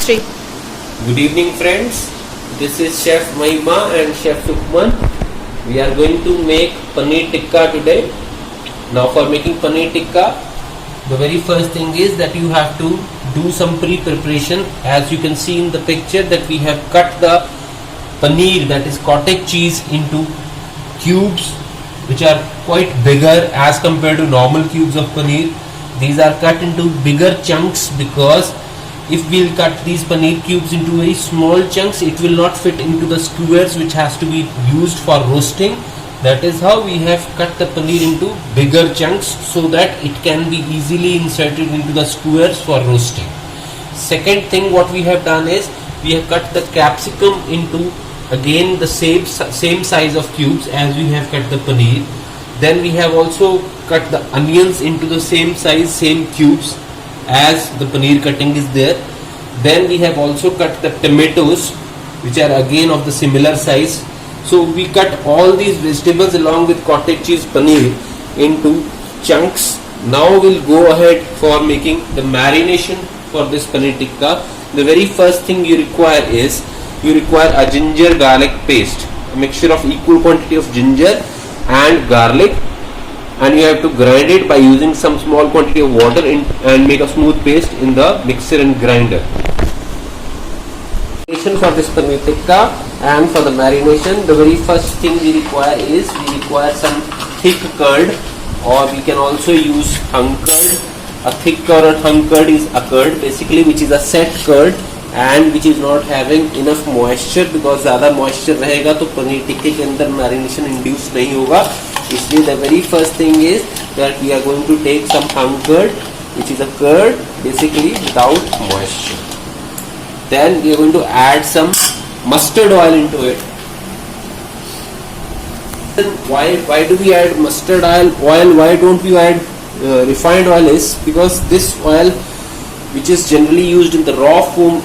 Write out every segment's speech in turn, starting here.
3. Good evening friends, this is Chef Mahima and Chef Sukhman. We are going to make paneer tikka today. Now for making paneer tikka, the very first thing is that you have to do some pre-preparation. As you can see in the picture that we have cut the paneer, that is cottage cheese, into cubes which are quite bigger as compared to normal cubes of paneer. These are cut into bigger chunks because if we'll cut these paneer cubes into very small chunks, it will not fit into the skewers which has to be used for roasting. That is how we have cut the paneer into bigger chunks so that it can be easily inserted into the skewers for roasting. Second thing what we have done is we have cut the capsicum into again the same size of cubes as we have cut the paneer. Then we have also cut the onions into the same size, same cubes as the paneer cutting is there. Then we have also cut the tomatoes which are again of the similar size. So we cut all these vegetables along with cottage cheese paneer into chunks. Now we'll go ahead for making the marination for this paneer tikka. The very first thing you require is a ginger garlic paste, a mixture of equal quantity of ginger and garlic, and you have to grind it by using some small quantity of water and make a smooth paste in the mixer and grinder. For this paneer tikka and for the marination, the very first thing we require some thick curd, or we can also use hung curd. A thick curd or hung curd is a curd basically which is a set curd and which is not having enough moisture, because ज़्यादा moisture रहेगा तो पनीर टिक्के के अंदर marination induce नहीं होगा. इसलिए the very first thing is that we are going to take some hung curd, which is a curd basically without moisture. Then we are going to add some mustard oil into it. Then why do we add mustard oil? Why don't we add refined oil? Is because this oil, which is generally used in the raw form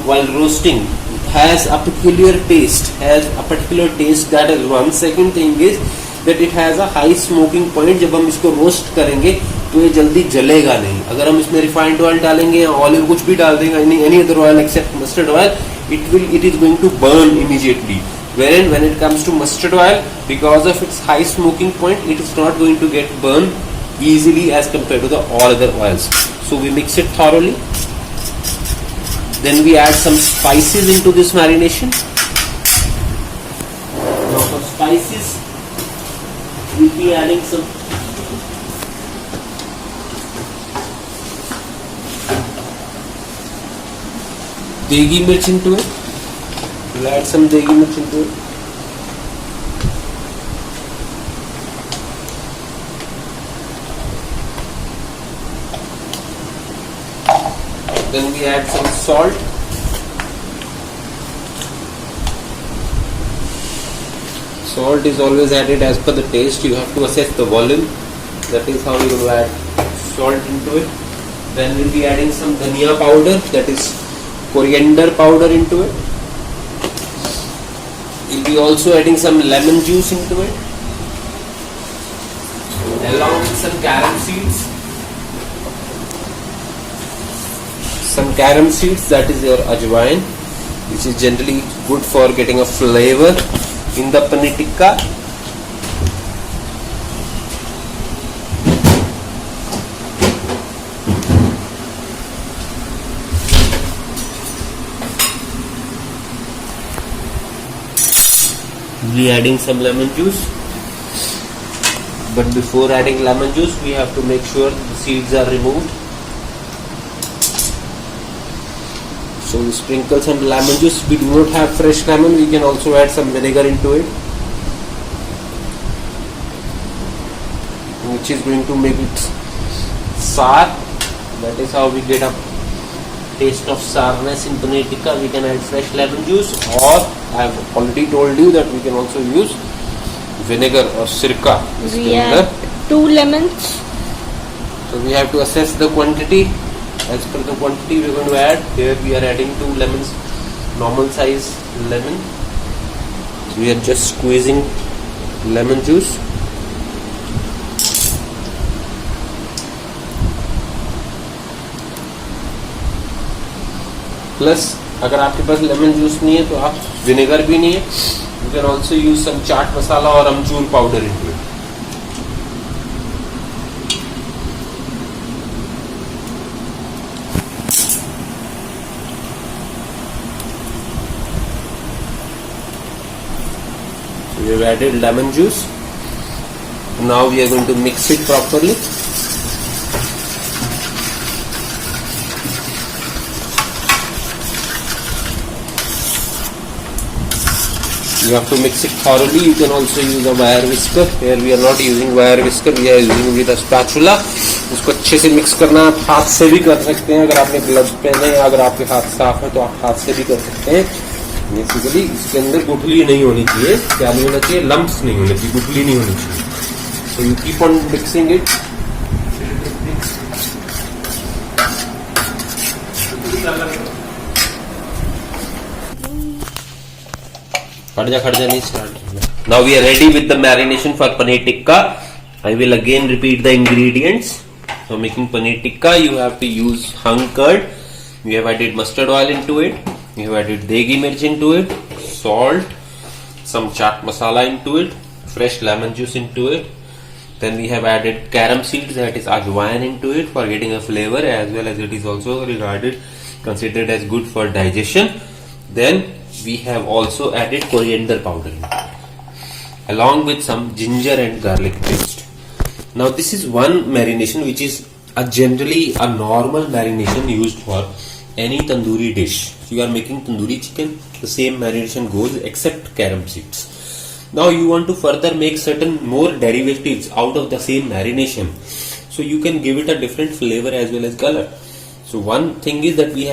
while roasting, has a peculiar taste. That is one. Second thing is that it has a high smoking point. जब हम इसको roast करेंगे तो ये जल्दी जलेगा नहीं. अगर हम इसमें refined oil डालेंगे या olive कुछ भी डाल देंगे, any other oil except mustard oil, it is going to burn immediately. Wherein when it comes to mustard oil, because of its high smoking point, it is not going to get burned easily as compared to the all other oils. So we mix it thoroughly. Then we add some spices into this marination. Now for spices, we'll be adding some degi mirch into it. We'll add some degi mirch into it. Then we add some salt. Salt is always added as per the taste. You have to assess the volume. That is how you will add salt into it. Then we'll be adding some dhania powder, that is coriander powder, into it. We'll be also adding some lemon juice into it, along with some carom seeds. Some carom seeds, that is your ajwain, which is generally good for getting a flavor in the paneer tikka. We'll be adding some lemon juice, but before adding lemon juice we have to make sure the seeds are removed. So we sprinkle some lemon juice. We do not have fresh lemon, we can also add some vinegar into it, which is going to make it sour. That is how we get a taste of sourness in paneer tikka. We can add fresh lemon juice, or I have already told you that we can also use vinegar or sirka. We add 2 lemons. So we have to assess the quantity. As per the quantity we are going to add, here we are adding 2 lemons, normal size lemon. So we are just squeezing lemon juice. Plus अगर आपके पास lemon juice नहीं है तो आप vinegar भी नहीं है, you can also use some chaat masala और amchur powder into it. We have added lemon juice. Now we are going to mix it properly. You have to mix it thoroughly. You can also use a wire whisker. Here we are not using wire whisker. We are using with a spatula. इसको अच्छे से mix करना. आप हाथ से भी कर सकते हैं अगर आपने ग्लव्स पहने हैं. अगर आपके हाथ साफ है तो आप हाथ से भी कर सकते हैं. बेसिकली इसके अंदर गुठली नहीं होनी चाहिए. क्या नहीं होना चाहिए? लम्प्स नहीं होने चाहिए, गुठली नहीं होनी चाहिए. So you keep on mixing it. खड़ जा नहीं start. Now we are ready with the marination for paneer tikka. I will again repeat the ingredients. For making paneer tikka, you have to use hung curd. You have added mustard oil into it. You have added degi mirch into it, salt, some chaat masala into it, fresh lemon juice into it. Then we have added carom seeds, that is ajwain, into it for getting a flavor, as well as it is also considered as good for digestion. Then we have also added coriander powder along with some ginger and garlic paste. Now this is one marination which is generally a normal marination used for any tandoori dish. If you are making tandoori chicken, the same marination goes except carom seeds. Now you want to further make certain more derivatives out of the same marination, so you can give it a different flavor as well as color. So one thing is that we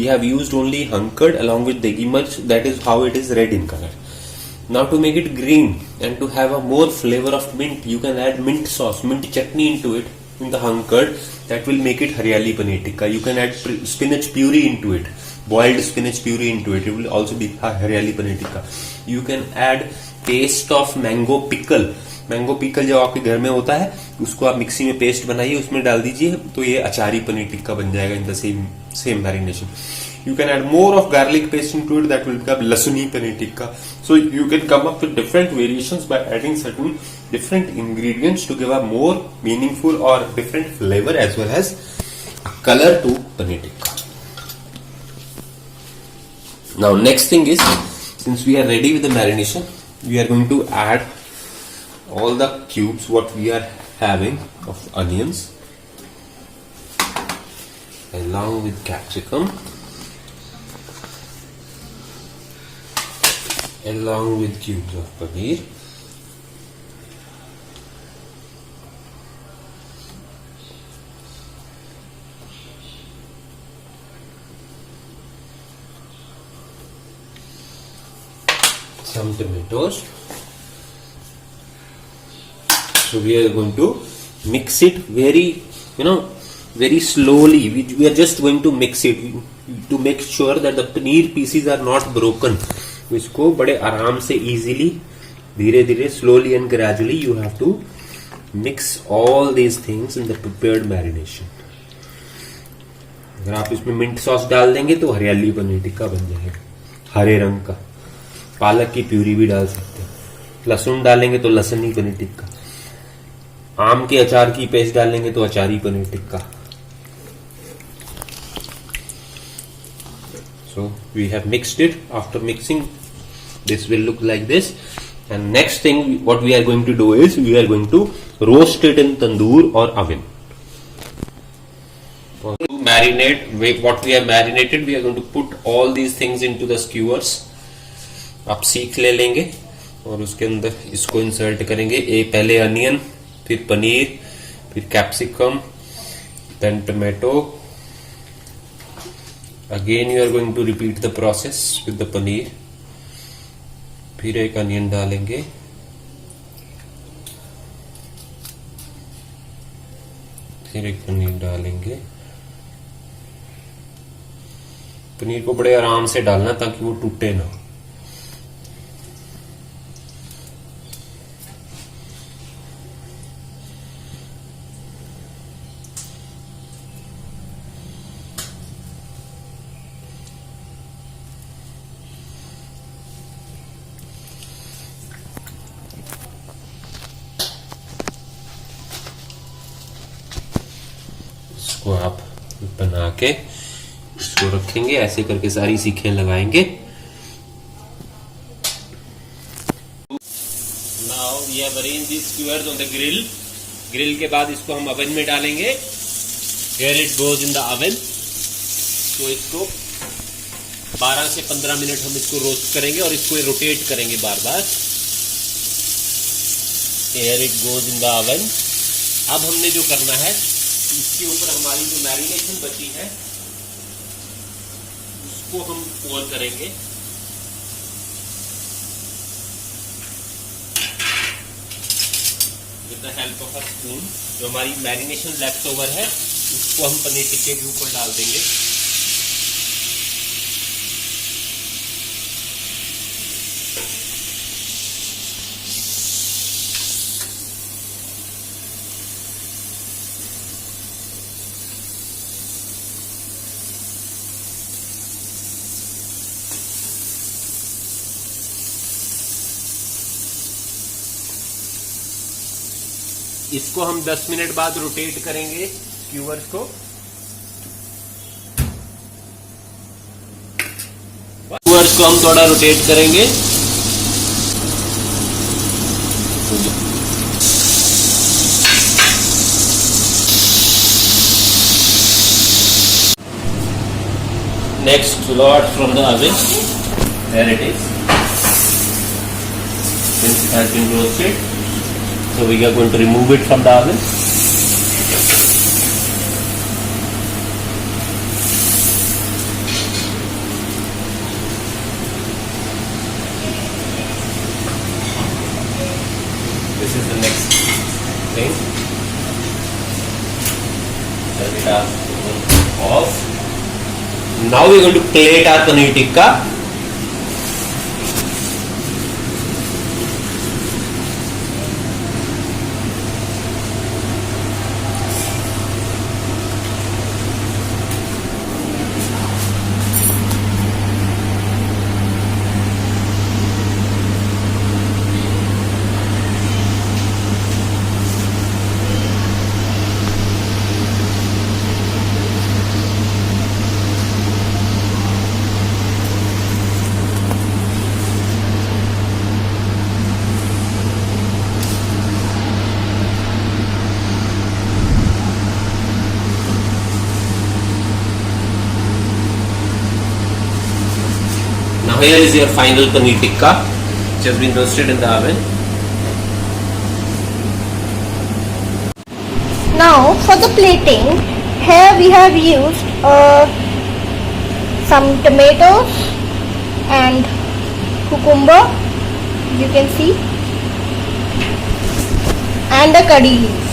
have used only hung curd along with degi mirch. That is how it is red in color. Now to make it green and to have a more flavor of mint, you can add mint sauce, mint chutney into it, in the hung curd. That will make it Haryali Paneer Tikka. You can add spinach puree into it, boiled spinach puree into it. It will also be Haryali Paneer Tikka. You can add paste of mango pickle. Mango pickle जो आपके घर में होता है उसको आप mixie में paste बनाइए, उसमें डाल दीजिए, तो ये अचारी पनीर टिक्का बन जाएगा in the same marination. You can add more of garlic paste into it, that will become lasuni paneer tikka. So you can come up with different variations by adding certain different ingredients to give a more meaningful or different flavor as well as color to paneer tikka. Now next thing is, since we are ready with the marination, we are going to add all the cubes what we are having of onions along with capsicum, along with cubes of paneer, some tomatoes. So we are going to mix it very slowly. We are just going to mix it to make sure that the paneer pieces are not broken. इसको बड़े आराम से easily, धीरे धीरे, slowly and gradually you have to mix all these things in the prepared marination. अगर आप इसमें mint sauce डाल देंगे तो हरियाली पनीर टिक्का बन जाएगा हरे रंग का. पालक की प्यूरी भी डाल सकते हैं. लहसुन डालेंगे तो लहसुनी पनीर टिक्का. आम के अचार की पेस्ट डालेंगे तो अचारी paneer tikka. So we have mixed it. After mixing, this will look like this. And next thing what we are going to do is we are going to roast it in tandoor or oven. To marinate what we have marinated, we are going to put all these things into the skewers. आप सीख ले लेंगे और उसके अंदर इसको insert करेंगे. पहले अनियन, फिर पनीर, फिर capsicum, then tomato. Again you are going to repeat the process with the paneer. फिर एक अनियन डालेंगे, फिर एक पनीर डालेंगे. पनीर को बड़े आराम से डालना ताकि वो टूटे ना. इसको आप बना के इसको रखेंगे, ऐसे करके सारी सीखें लगाएंगे। Now we have arrange this squares on the grill. Grill के बाद इसको हम ओवन में डालेंगे। Here it goes in the oven. तो इसको 12 से 15 मिनट हम इसको रोस्ट करेंगे और इसको रोटेट करेंगे बार बार। Here it goes in the oven. अब हमने जो करना है, इसके ऊपर हमारी जो मैरिनेशन बची है उसको हम पोर करेंगे। With the help of a spoon. जो हमारी मैरिनेशन लेफ्ट ओवर है उसको हम पनीर टिक्के के ऊपर डाल देंगे। इसको हम 10 मिनट बाद रोटेट करेंगे स्क्यूअर्स को। स्क्यूअर्स को हम थोड़ा रोटेट करेंगे। Next lot from the oven. There it is. Since it has been roasted, so we are going to remove it from the oven. This is the next thing. Turn it off. Now we are going to plate our paneer tikka. Here is your final paneer tikka, which has been roasted in the oven. Now for the plating, here we have used some tomatoes and cucumber, you can see, and the curry leaves.